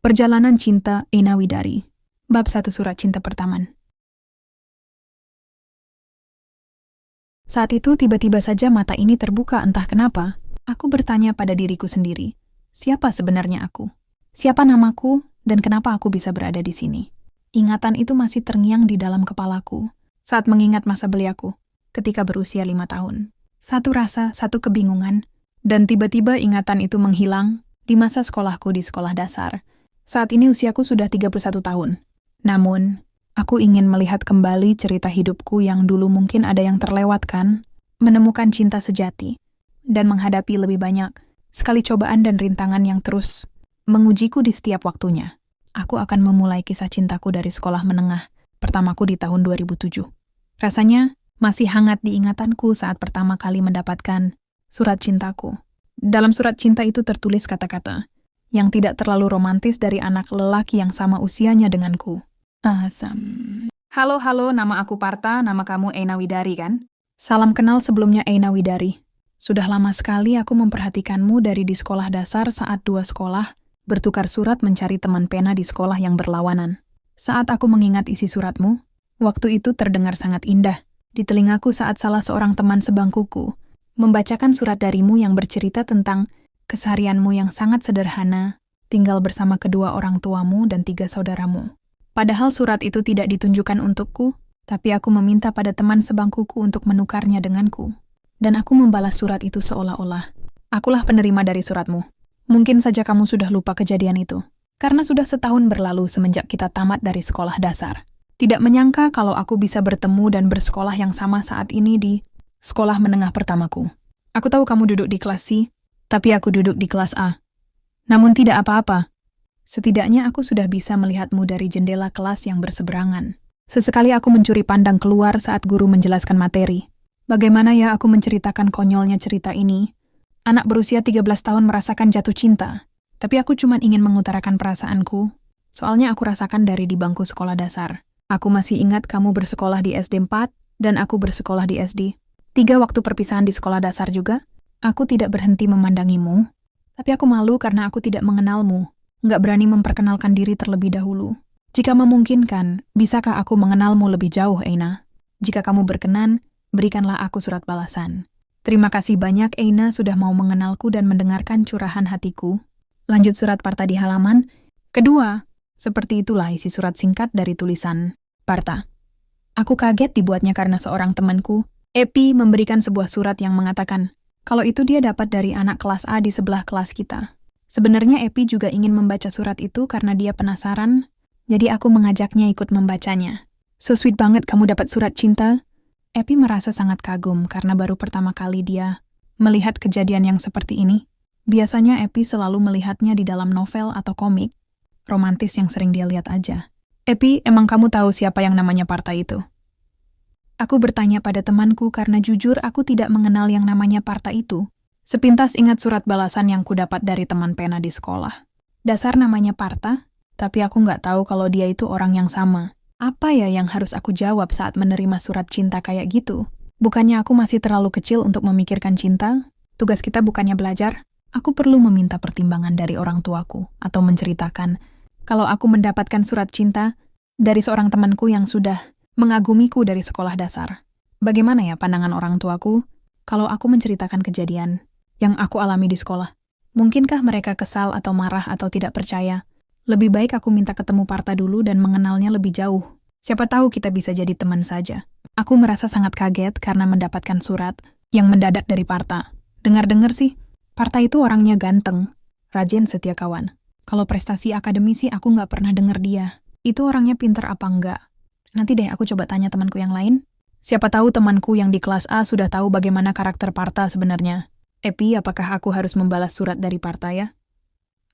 Perjalanan Cinta Ena Widari. Bab 1 Surat Cinta Pertama. Saat itu tiba-tiba saja mata ini terbuka entah kenapa. Aku bertanya pada diriku sendiri, siapa sebenarnya aku? Siapa namaku dan kenapa aku bisa berada di sini? Ingatan itu masih terngiang di dalam kepalaku saat mengingat masa beliaku ketika berusia 5 tahun. Satu rasa, satu kebingungan, dan tiba-tiba ingatan itu menghilang di masa sekolahku di sekolah dasar. Saat ini usiaku sudah 31 tahun. Namun, aku ingin melihat kembali cerita hidupku yang dulu mungkin ada yang terlewatkan, menemukan cinta sejati, dan menghadapi lebih banyak sekali cobaan dan rintangan yang terus mengujiku di setiap waktunya. Aku akan memulai kisah cintaku dari sekolah menengah pertamaku di tahun 2007. Rasanya masih hangat di ingatanku saat pertama kali mendapatkan surat cintaku. Dalam surat cinta itu tertulis kata-kata yang tidak terlalu romantis dari anak lelaki yang sama usianya denganku. Asam. Halo, nama aku Parta, nama kamu Ena Widari kan? Salam kenal sebelumnya Ena Widari. Sudah lama sekali aku memperhatikanmu dari di sekolah dasar saat dua sekolah bertukar surat mencari teman pena di sekolah yang berlawanan. Saat aku mengingat isi suratmu, waktu itu terdengar sangat indah di telingaku saat salah seorang teman sebangkuku membacakan surat darimu yang bercerita tentang keseharianmu yang sangat sederhana, tinggal bersama kedua orang tuamu dan 3 saudaramu. Padahal surat itu tidak ditunjukkan untukku, tapi aku meminta pada teman sebangkuku untuk menukarnya denganku. Dan aku membalas surat itu seolah-olah akulah penerima dari suratmu. Mungkin saja kamu sudah lupa kejadian itu, karena sudah setahun berlalu semenjak kita tamat dari sekolah dasar. Tidak menyangka kalau aku bisa bertemu dan bersekolah yang sama saat ini di sekolah menengah pertamaku. Aku tahu kamu duduk di kelas C, tapi aku duduk di kelas A. Namun tidak apa-apa. Setidaknya aku sudah bisa melihatmu dari jendela kelas yang berseberangan. Sesekali aku mencuri pandang keluar saat guru menjelaskan materi. Bagaimana ya aku menceritakan konyolnya cerita ini? Anak berusia 13 tahun merasakan jatuh cinta. Tapi aku cuma ingin mengutarakan perasaanku. Soalnya aku rasakan dari di bangku sekolah dasar. Aku masih ingat kamu bersekolah di SD 4 dan aku bersekolah di SD 3 waktu perpisahan di sekolah dasar juga. Aku tidak berhenti memandangimu, tapi aku malu karena aku tidak mengenalmu, nggak berani memperkenalkan diri terlebih dahulu. Jika memungkinkan, bisakah aku mengenalmu lebih jauh, Ena? Jika kamu berkenan, berikanlah aku surat balasan. Terima kasih banyak, Ena, sudah mau mengenalku dan mendengarkan curahan hatiku. Lanjut surat Parta di halaman kedua. Seperti itulah isi surat singkat dari tulisan Parta. Aku kaget dibuatnya karena seorang temanku, Epi, memberikan sebuah surat yang mengatakan kalau itu dia dapat dari anak kelas A di sebelah kelas kita. Sebenarnya Epi juga ingin membaca surat itu karena dia penasaran, jadi aku mengajaknya ikut membacanya. So sweet banget kamu dapat surat cinta. Epi merasa sangat kagum karena baru pertama kali dia melihat kejadian yang seperti ini. Biasanya Epi selalu melihatnya di dalam novel atau komik romantis yang sering dia lihat aja. Epi, emang kamu tahu siapa yang namanya Parta itu? Aku bertanya pada temanku karena jujur aku tidak mengenal yang namanya Parta itu. Sepintas ingat surat balasan yang kudapat dari teman pena di sekolah. Dasar namanya Parta, tapi aku nggak tahu kalau dia itu orang yang sama. Apa ya yang harus aku jawab saat menerima surat cinta kayak gitu? Bukannya aku masih terlalu kecil untuk memikirkan cinta? Tugas kita bukannya belajar? Aku perlu meminta pertimbangan dari orang tuaku atau menceritakan kalau aku mendapatkan surat cinta dari seorang temanku yang sudah mengagumiku dari sekolah dasar. Bagaimana ya pandangan orang tuaku kalau aku menceritakan kejadian yang aku alami di sekolah? Mungkinkah mereka kesal atau marah atau tidak percaya? Lebih baik aku minta ketemu Parta dulu dan mengenalnya lebih jauh. Siapa tahu kita bisa jadi teman saja. Aku merasa sangat kaget karena mendapatkan surat yang mendadak dari Parta. Dengar-dengar sih, Parta itu orangnya ganteng, rajin, setia kawan. Kalau prestasi akademisi aku nggak pernah dengar dia. Itu orangnya pinter apa enggak? Nanti deh aku coba tanya temanku yang lain. Siapa tahu temanku yang di kelas A sudah tahu bagaimana karakter Parta sebenarnya. Epi, apakah aku harus membalas surat dari Parta ya?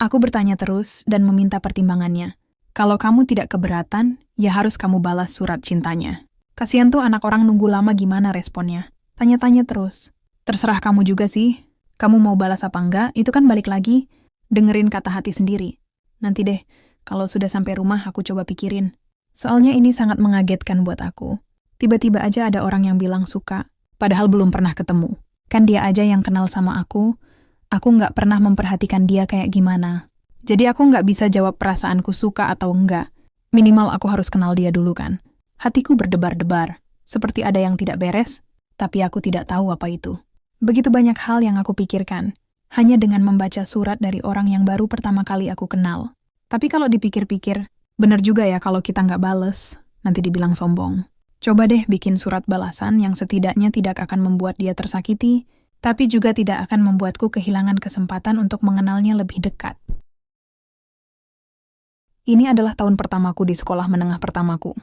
Aku bertanya terus dan meminta pertimbangannya. Kalau kamu tidak keberatan, ya harus kamu balas surat cintanya. Kasian tuh anak orang nunggu lama gimana responnya. Tanya-tanya terus. Terserah kamu juga sih. Kamu mau balas apa enggak, itu kan balik lagi. Dengerin kata hati sendiri. Nanti deh, kalau sudah sampai rumah aku coba pikirin. Soalnya ini sangat mengagetkan buat aku. Tiba-tiba aja ada orang yang bilang suka, padahal belum pernah ketemu. Kan dia aja yang kenal sama aku nggak pernah memperhatikan dia kayak gimana. Jadi aku nggak bisa jawab perasaanku suka atau enggak. Minimal aku harus kenal dia dulu kan. Hatiku berdebar-debar, seperti ada yang tidak beres, tapi aku tidak tahu apa itu. Begitu banyak hal yang aku pikirkan, hanya dengan membaca surat dari orang yang baru pertama kali aku kenal. Tapi kalau dipikir-pikir, benar juga ya kalau kita nggak bales, nanti dibilang sombong. Coba deh bikin surat balasan yang setidaknya tidak akan membuat dia tersakiti, tapi juga tidak akan membuatku kehilangan kesempatan untuk mengenalnya lebih dekat. Ini adalah tahun pertamaku di sekolah menengah pertamaku.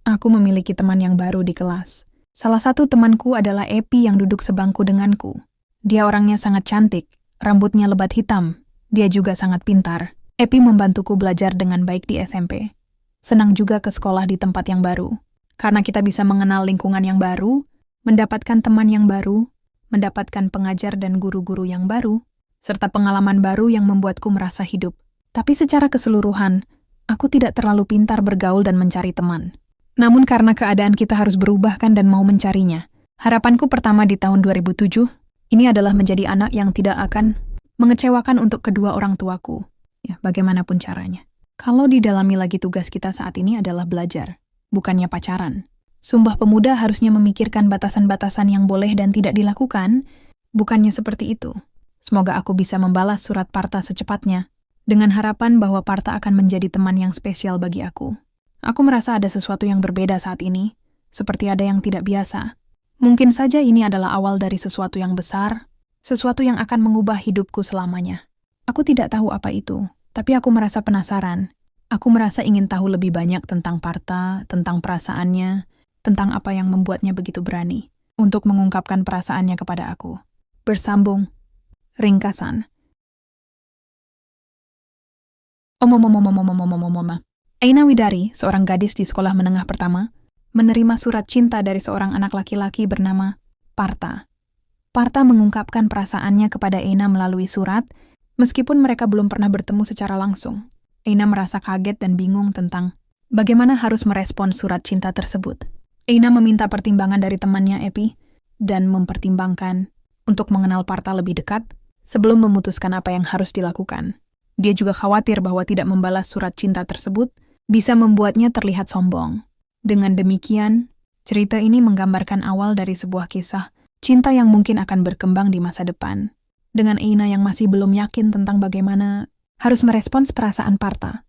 Aku memiliki teman yang baru di kelas. Salah satu temanku adalah Epi yang duduk sebangku denganku. Dia orangnya sangat cantik, rambutnya lebat hitam. Dia juga sangat pintar. Epi membantuku belajar dengan baik di SMP. Senang juga ke sekolah di tempat yang baru. Karena kita bisa mengenal lingkungan yang baru, mendapatkan teman yang baru, mendapatkan pengajar dan guru-guru yang baru, serta pengalaman baru yang membuatku merasa hidup. Tapi secara keseluruhan, aku tidak terlalu pintar bergaul dan mencari teman. Namun karena keadaan kita harus berubah kan dan mau mencarinya. Harapanku pertama di tahun 2007, ini adalah menjadi anak yang tidak akan mengecewakan untuk kedua orang tuaku. Ya, bagaimanapun caranya. Kalau didalami lagi tugas kita saat ini adalah belajar, bukannya pacaran. Sumpah Pemuda harusnya memikirkan batasan-batasan yang boleh dan tidak dilakukan, bukannya seperti itu. Semoga aku bisa membalas surat Partha secepatnya, dengan harapan bahwa Partha akan menjadi teman yang spesial bagi aku. Aku merasa ada sesuatu yang berbeda saat ini, seperti ada yang tidak biasa. Mungkin saja ini adalah awal dari sesuatu yang besar, sesuatu yang akan mengubah hidupku selamanya. Aku tidak tahu apa itu, tapi aku merasa penasaran. Aku merasa ingin tahu lebih banyak tentang Partha, tentang perasaannya, tentang apa yang membuatnya begitu berani untuk mengungkapkan perasaannya kepada aku. Bersambung. Ringkasan. Aina Widari, seorang gadis di sekolah menengah pertama, menerima surat cinta dari seorang anak laki-laki bernama Partha. Partha mengungkapkan perasaannya kepada Aina melalui surat, meskipun mereka belum pernah bertemu secara langsung. Aina merasa kaget dan bingung tentang bagaimana harus merespon surat cinta tersebut. Aina meminta pertimbangan dari temannya Epi dan mempertimbangkan untuk mengenal Partha lebih dekat sebelum memutuskan apa yang harus dilakukan. Dia juga khawatir bahwa tidak membalas surat cinta tersebut bisa membuatnya terlihat sombong. Dengan demikian, cerita ini menggambarkan awal dari sebuah kisah cinta yang mungkin akan berkembang di masa depan. Dengan Aina yang masih belum yakin tentang bagaimana harus merespons perasaan Partha.